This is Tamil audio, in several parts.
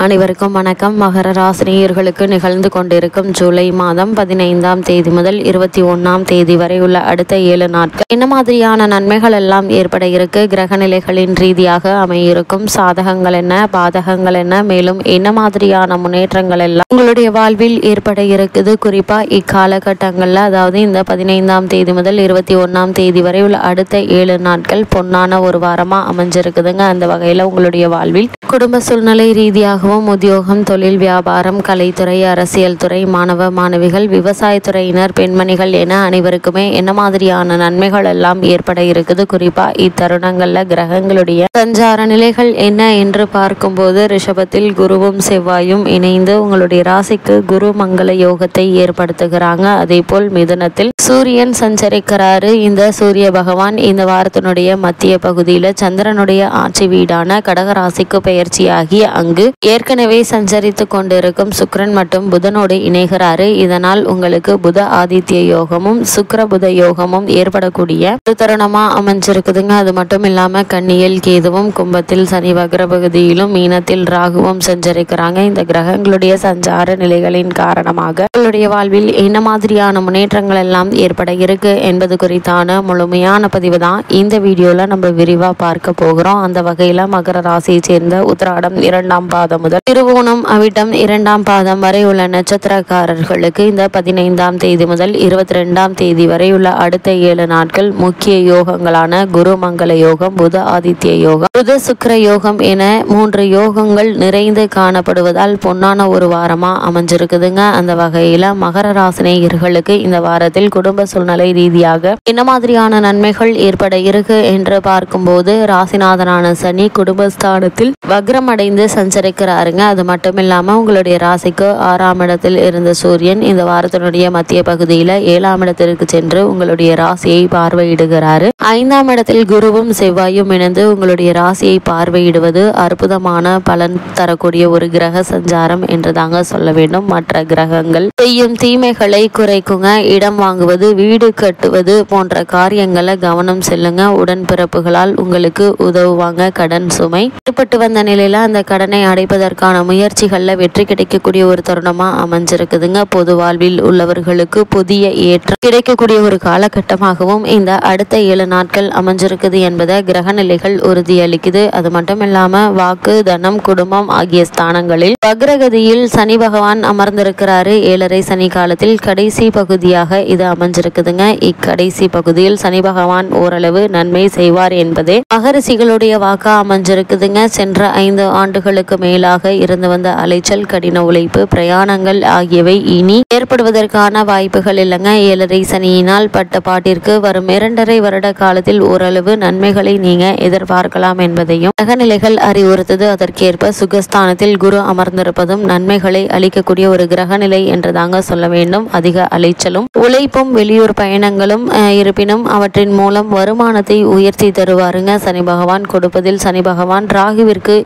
அனைவருக்கும் வணக்கம். மகர ராசினியர்களுக்கு நிகழ்ந்து கொண்டிருக்கும் ஜூலை மாதம் 15ஆம் தேதி முதல் 21ஆம் தேதி வரை உள்ள அடுத்த 7 நாட்கள் என்ன மாதிரியான நன்மைகள் எல்லாம் ஏற்பட இருக்கு, கிரக நிலைகளின் ரீதியாக அமையிருக்கும் சாதகங்கள் என்ன, பாதகங்கள் என்ன, மேலும் என்ன மாதிரியான முன்னேற்றங்கள் எல்லாம் உங்களுடைய வாழ்வில் ஏற்பட இருக்குது. குறிப்பா இக்காலகட்டங்கள்ல, அதாவது இந்த 15ஆம் தேதி முதல் 21ஆம் தேதி வரை உள்ள அடுத்த 7 நாட்கள் பொன்னான ஒரு வாரமா அமைஞ்சிருக்குதுங்க. அந்த வகையில உங்களுடைய வாழ்வில் குடும்ப சூழ்நிலை ரீதியாகவும் உத்தியோகம், தொழில், வியாபாரம், கலைத்துறை, அரசியல் துறை, மாணவ மாணவிகள், விவசாயத்துறையினர், பெண்மணிகள் என அனைவருக்குமே என்ன மாதிரியான நன்மைகள் எல்லாம் ஏற்பட இருக்குது. குறிப்பா இத்தருணங்கள்ல கிரகங்களுடைய சஞ்சார நிலைகள் என்ன என்று பார்க்கும்போது, ரிஷபத்தில் குருவும் செவ்வாயும் இணைந்து உங்களுடைய ராசிக்கு குரு மங்கள யோகத்தை ஏற்படுத்துகிறாங்க. அதே போல் மிதுனத்தில் சூரியன் சஞ்சரிக்கிறாரு. இந்த சூரிய பகவான் இந்த வாரத்தினுடைய மத்திய பகுதியில சந்திரனுடைய ஆட்சி வீடான கடகராசிக்கு பயிற்சியாகி அங்கு ஏற்கனவே சஞ்சரித்து கொண்டிருக்கும் சுக்கிரன் மற்றும் புதனோடு இணைகிறாரு. இதனால் உங்களுக்கு புத ஆதித்ய யோகமும் சுக்கிர புத யோகமும் ஏற்படக்கூடிய ஒரு தருணமா அமைஞ்சிருக்குதுங்க. அது மட்டும் இல்லாம கன்னியில் கேதுவும், கும்பத்தில் சனி வக்ர பகுதியிலும், மீனத்தில் ராகுவும் சஞ்சரிக்கிறாங்க. இந்த கிரகங்களுடைய சஞ்சார நிலைகளின் காரணமாக உங்களுடைய வாழ்வில் என்ன மாதிரியான முன்னேற்றங்கள் எல்லாம் ஏற்பட இருக்கு என்பது குறித்தான முழுமையான பதிவு தான் இந்த வீடியோல நம்ம விரிவா பார்க்க போகிறோம். அந்த வகையில மகர ராசியை சேர்ந்த உத்திராடம் 2ஆம் பாதம் முதல் திருவோணம் அவிட்டம் 2ஆம் பாதம் வரை உள்ள நட்சத்திரக்காரர்களுக்கு இந்த 15ஆம் தேதி முதல் 22ஆம் தேதி வரை உள்ள அடுத்த 7 நாட்கள் முக்கிய யோகங்களான குரு மங்கள யோகம், புத ஆதித்ய யோகம், புத சுக்கிர யோகம் என 3 யோகங்கள் நிறைந்து காணப்படுவதால் பொன்னான ஒரு வாரமா அமைஞ்சிருக்குதுங்க. அந்த வகையில மகர ராசினியர்களுக்கு இந்த வாரத்தில் குடும்ப சூழ்நிலை ரீதியாக என்ன மாதிரியான நன்மைகள் ஏற்பட இருக்கு என்று பார்க்கும்போது, ராசிநாதனான சனி குடும்பஸ்தானத்தில் வக்ரம் அடைந்து சஞ்சரிக்கிறாருங்க. அது மட்டும் இல்லாம உங்களுடைய ராசிக்கு 6ஆம் இடத்தில் இருந்த சூரியன் இந்த வாரத்தினுடைய மத்திய பகுதியில 7ஆம் இடத்திற்கு சென்று உங்களுடைய ராசியை பார்வையிடுகிறாரு. 5ஆம் இடத்தில் குருவும் செவ்வாயும் இணைந்து உங்களுடைய ராசியை பார்வையிடுவது அற்புதமான பலன் தரக்கூடிய ஒரு கிரக சஞ்சாரம் என்று தாங்க சொல்ல வேண்டும். மற்ற கிரகங்கள் செய்யும் தீமைகளை குறைக்குங்க. இடம் வாங்குவது, வீடு கட்டுவது போன்ற காரியங்களை கவனம் செல்லுங்க. உடன்பிறப்புகளால் உங்களுக்கு உதவுவாங்க. கடன் சுமை ஏற்பட்டு வந்த நிலையில அந்த கடனை அடைப்பதற்கான முயற்சிகள்ல வெற்றி கிடைக்கக்கூடிய ஒரு தருணமா அமைஞ்சிருக்குதுங்க. பொது வாழ்வில் உள்ளவர்களுக்கு புதிய ஏற்றம் கிடைக்கக்கூடிய ஒரு காலகட்டமாகவும் இந்த அடுத்த 7 நாட்கள் அமைஞ்சிருக்குது என்பதை கிரக நிலைகள் உறுதியளிக்குது. அது மட்டும் இல்லாம வாக்கு, தனம், குடும்பம் ஆகிய ஸ்தானங்களில் வக்ரகதியில் சனி பகவான் அமர்ந்திருக்கிறாரு. 7.5 சனி காலத்தில் கடைசி பகுதியாக இது அமைஞ்சிருக்குதுங்க. இக்கடைசி பகுதியில் சனி பகவான் ஓரளவு நன்மை செய்வார் என்பதே மகரிஷிகளுடைய வாக்கா அமைஞ்சிருக்குதுங்க. சென்ற 5 ஆண்டுகளுக்கு மேலாக இருந்து வந்த அலைச்சல், கடின உழைப்பு, பிரயாணங்கள் ஆகியவை இனி ஏற்படுவதற்கான வாய்ப்புகள் இல்லைங்க. 7.5 சனியினால் பட்ட பாட்டிற்கு வரும் 2.5 வருட காலத்தில் ஓரளவு நன்மைகளை நீங்க எதிர்பார்க்கலாம் என்பதையும் கிரகநிலைகள் அறிவுறுத்தது. அதற்கேற்ப சுகஸ்தானத்தில் குரு அமர்ந்திருப்பதும் நன்மைகளை அளிக்கக்கூடிய ஒரு கிரகநிலை என்று தாங்க சொல்ல வேண்டும். அதிக அலைச்சலும் உழைப்பும் வெளியூர் பயணங்களும் இருப்பினும் அவற்றின் மூலம் வருமானத்தை உயர்த்தி தருவாருங்க. சனி பகவான் கொடுப்பதில் சனி பகவான் ராகுவிற்கு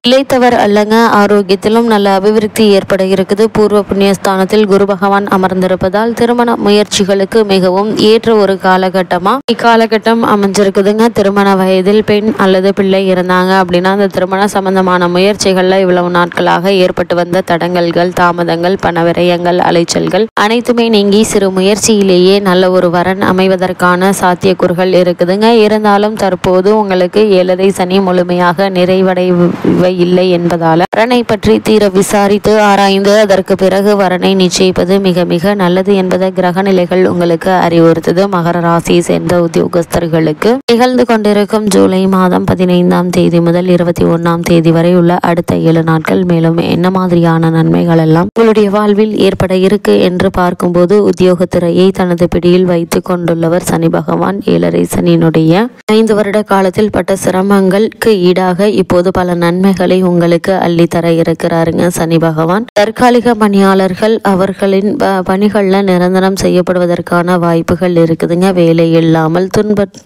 இளைத்தவர் அல்லங்க. ஆரோக்கியத்திலும் நல்ல அபிவிருத்தி ஏற்பட இருக்குது. பூர்வ புண்ணியஸ்தானத்தில் குரு பகவான் அமர்ந்திருப்பதால் திருமண முயற்சிகளுக்கு மிகவும் ஏற்ற ஒரு காலகட்டமா இக்காலகட்டம் அமைஞ்சிருக்குதுங்க. திருமண வயதில் பெண் அல்லது பிள்ளை இருந்தாங்க அப்படின்னா அந்த திருமண சம்பந்தமான முயற்சிகள்ல இவ்வளவு நாட்களாக ஏற்பட்டு வந்த தடங்கல்கள், தாமதங்கள், பண விரயங்கள், அலைச்சல்கள் அனைத்துமே நீங்கி சிறு முயற்சியிலேயே நல்ல ஒரு வரன் அமைவதற்கான சாத்தியக்கூறுகள் இருக்குதுங்க. இருந்தாலும் தற்போது உங்களுக்கு 7.5 சனி முழுமையாக நிறைவடையவில்லை என்பதால வரனை பற்றி தீர விசாரித்து ஆராய்ந்து அதற்கு பிறகு வரனை நிச்சயிப்பது மிக மிக நல்லது என்பதை கிரக நிலைகள் உங்களுக்கு அறிவுறுத்தது. மகர ராசியை சேர்ந்த உத்தியோகஸ்தர்களுக்கு நிகழ்ந்து கொண்டிருக்கும் ஜூலை மாதம் 15ஆம் தேதி முதல் 21ஆம் தேதி வரை உள்ள அடுத்த 7 நாட்கள் மேலும் என்ன மாதிரியான நன்மைகள் எல்லாம் உங்களுடைய வாழ்வில் ஏற்பட இருக்கு என்று பார்க்கும்போது, உத்தியோகத்துறையை தனது பிடியில் வைத்துக் கொண்டுள்ளவர் சனி பகவான். 7.5 சனியினுடைய 5 வருட காலத்தில் பட்ட சிரமங்களுக்கு ஈடாக இப்போது பல நன்மைகளை உங்களுக்கு அள்ளித்தர இருக்கிறாருங்க சனி பகவான். தற்காலிக பணியாளர்கள் அவர்களின் பணிகள்ல நிரந்தரம் செய்யப்படுவதற்கான வாய்ப்புகள் இருக்குதுங்க. வேலை இல்லாமல்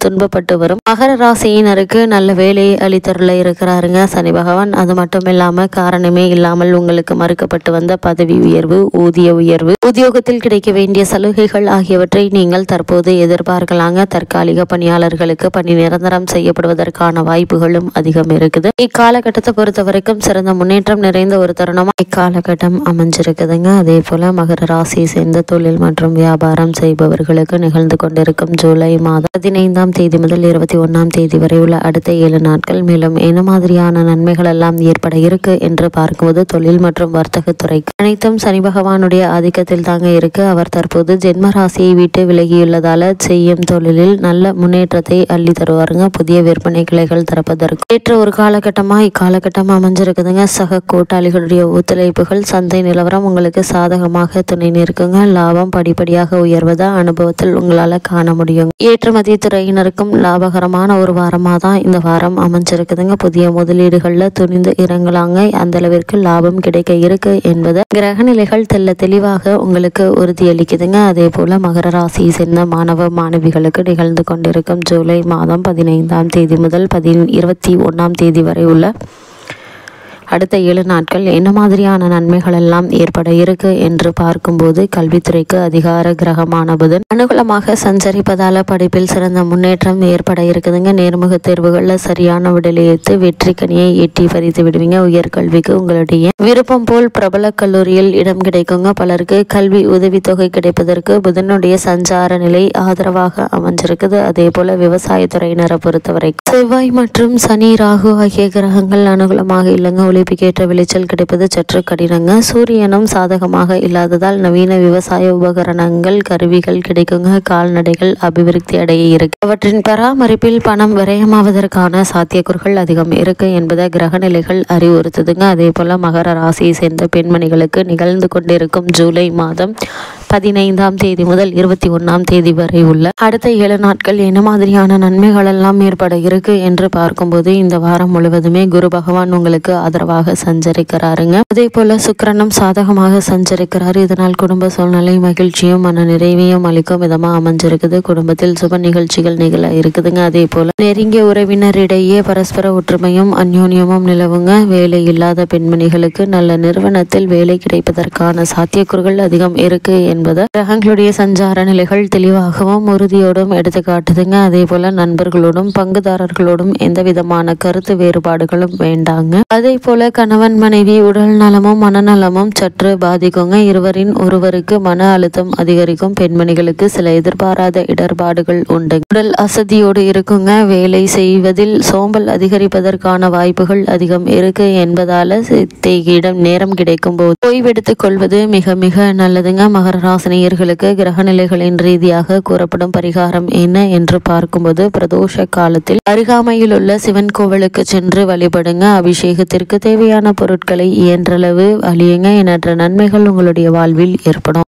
துன்பப்பட்டு வரும் மகர ராசியினருக்கு நல்ல வேலையை அளித்தருள இருக்கிறாருங்க சனி பகவான். அது மட்டும் இல்லாம காரணமே இல்லாமல் உங்களுக்கு மறுக்கப்பட்டு வந்த பதவி உயர்வு, ஊதிய உயர்வு, உத்தியோகத்தில் கிடைக்க வேண்டிய சலுகைகள் ஆகியவற்றை நீங்கள் தற்போது எதிர்பார்க்கலாங்க. தற்காலிக பணியாளர்களுக்கு பணி நிரந்தரம் செய்யப்படுவதற்கான வாய்ப்புகளும் அதிகம் இருக்குது. இக்காலகட்டத்தை பொறுத்த வரைக்கும் சிறந்த முன்னேற்றம் நிறைந்த ஒரு தருணமா இக்காலகட்டம் அமைஞ்சிருக்குதுங்க. அதே போல மகர ராசியை சேர்ந்த தொழில் மற்றும் வியாபாரம் செய்பவர்களுக்கு நிகழ்ந்து கொண்டிருக்கும் ஜூலை மாதம் 15ஆம் தேதி முதல் 21ஆம் தேதி வரை உள்ள அடுத்த 7 நாட்கள் மேலும் என்ன மாதிரியான நன்மைகள் எல்லாம் ஏற்பட இருக்கு என்று பார்க்கும்போது தொழில் மற்றும் வர்த்தகத்துறைக்கு அனைத்தும் சனி பகவானுடைய ஆதிக்கத்தில் தாங்க இருக்கு. அவர் தற்போது ஜென்ம ராசியை விட்டு விலகியுள்ளதால செய்யும் தொழிலில் நல்ல முன்னேற்றத்தை அள்ளி தருவாருங்க. புதிய விற்பனை கிளைகள் திறப்பதற்கு ஏற்ற ஒரு காலகட்டமா இக்காலகட்டம் அமைஞ்சிருக்குதுங்க. சக கூட்டாளிகளுடைய ஒத்துழைப்புகள் சந்தை நிலவரம் உங்களுக்கு சாதகமாக துணை நிற்குங்க. லாபம் படிப்படியாக உயர்வதை அனுபவத்தில் உங்களால காண முடியும். ஏற்றுமதி துறையினருக்கும் லாபகரமான ஒரு வாரமா தான் இந்த வாரம் அமைஞ்சிருக்குதுங்க. புதிய முதலீடுகள்ல துணிந்து இறங்கலாங்க. அந்த அளவிற்கு லாபம் கிடைக்க இருக்கு என்பதை கிரக நிலைகள் தெல்ல தெளிவாக உங்களுக்கு உறுதியளிக்குதுங்க. அதே போல மகர ராசியை சேர்ந்த மாணவ மாணவிகளுக்கு நிகழ்ந்து கொண்டிருக்கும் ஜூலை மாதம் 15ஆம் தேதி முதல் 21ஆம் தேதி வரை உள்ள அடுத்த 7 நாட்கள் என்ன மாதிரியான நன்மைகள் எல்லாம் ஏற்பட இருக்கு என்று பார்க்கும்போது கல்வித்துறைக்கு அதிகார கிரகமான புதன் அனுகூலமாக சஞ்சரிப்பதால படிப்பில் சிறந்த முன்னேற்றம் ஏற்பட இருக்குதுங்க. நேர்முக தேர்வுகளில் சரியான விடலையேற்று வெற்றி கனியை எட்டி பறித்து விடுவீங்க. உயர்கல்விக்கு உங்களுடைய விருப்பம் போல் பிரபல கல்லூரியில் இடம் கிடைக்குங்க. பலருக்கு கல்வி உதவித்தொகை கிடைப்பதற்கு புதனுடைய சஞ்சார நிலை ஆதரவாக அமைஞ்சிருக்குது. அதே போல விவசாயத்துறையினரை பொறுத்தவரை செவ்வாய் மற்றும் சனி ராகு ஆகிய கிரகங்கள் அனுகூலமாக இல்லைங்க. உழைப்புக்கேற்ற விளைச்சல் கிடைப்பது சற்று கடினங்க. சூரியனும் சாதகமாக இல்லாததால் நவீன விவசாய உபகரணங்கள் கருவிகள் கிடைக்குங்க. கால்நடைகள் அபிவிருத்தி அடைய இருக்கு. அவற்றின் பராமரிப்பில் பணம் விரயமாவதற்கான சாத்தியக்கூறுகள் அதிகம் இருக்கு என்பதை கிரக நிலைகள் அறிவுறுத்துதுங்க. அதே போல மகர ராசியை சேர்ந்த பெண்மணிகளுக்கு நிகழ்ந்து கொண்டிருக்கும் ஜூலை மாதம் 15ஆம் தேதி முதல் 21ஆம் தேதி வரை உள்ள அடுத்த 7 நாட்கள் என்ன மாதிரியான நன்மைகள் எல்லாம் ஏற்பட இருக்கு என்று பார்க்கும்போது இந்த வாரம் முழுவதுமே குரு பகவான் உங்களுக்கு ஆதரவாக சஞ்சரிக்கிறாருங்க. அதே போல சுக்கிரனும் சாதகமாக சஞ்சரிக்கிறாரு. இதனால் குடும்ப சூழ்நிலை மகிழ்ச்சியும் மன நிறைவையும் அளிக்கும் விதமா அமைஞ்சிருக்குது. குடும்பத்தில் சுப நிகழ்ச்சிகள் நிகழ இருக்குதுங்க. அதே போல நெருங்கிய உறவினரிடையே பரஸ்பர ஒற்றுமையும் அந்யோன்யமும் நிலவுங்க. வேலை இல்லாத பெண்மணிகளுக்கு நல்ல நிறுவனத்தில் வேலை கிடைப்பதற்கான சாத்தியக்கூறுகள் அதிகம் இருக்கு என்பது கிரகங்களுடைய சஞ்சார நிலைகள் தெளிவாகவும் உறுதியோடும் எடுத்து காட்டுதுங்க. அதே போல நண்பர்களோடும் பங்குதாரர்களோடும் எந்த விதமான கருத்து வேறுபாடுகளும் வேண்டாங்க. அதே போல கணவன் மனைவி உடல் நலமும் மனநலமும் சற்று பாதிக்குங்க. இருவரின் ஒருவருக்கு மன அழுத்தம் அதிகரிக்கும். பெண்மணிகளுக்கு சில எதிர்பாராத இடர்பாடுகள் உண்டு. உடல் அசதியோடு இருக்குங்க. வேலை செய்வதில் சோம்பல் அதிகரிப்பதற்கான வாய்ப்புகள் அதிகம் இருக்கு என்பதால தேகியிடம் நேரம் கிடைக்கும் போது ஓய்வெடுத்துக் கொள்வது மிக மிக நல்லதுங்க. மகர ராசினியர்களுக்கு கிரக நிலைகளின் ரீதியாக கூறப்படும் பரிகாரம் என்ன என்று பார்க்கும்போது பிரதோஷ காலத்தில் அருகாமையில் உள்ள சிவன் கோவிலுக்கு சென்று வழிபடுங்க. அபிஷேகத்திற்கு தேவையான பொருட்களை இயன்றளவு அழியுங்க. எண்ணற்ற நன்மைகள் உங்களுடைய வாழ்வில் ஏற்படும்.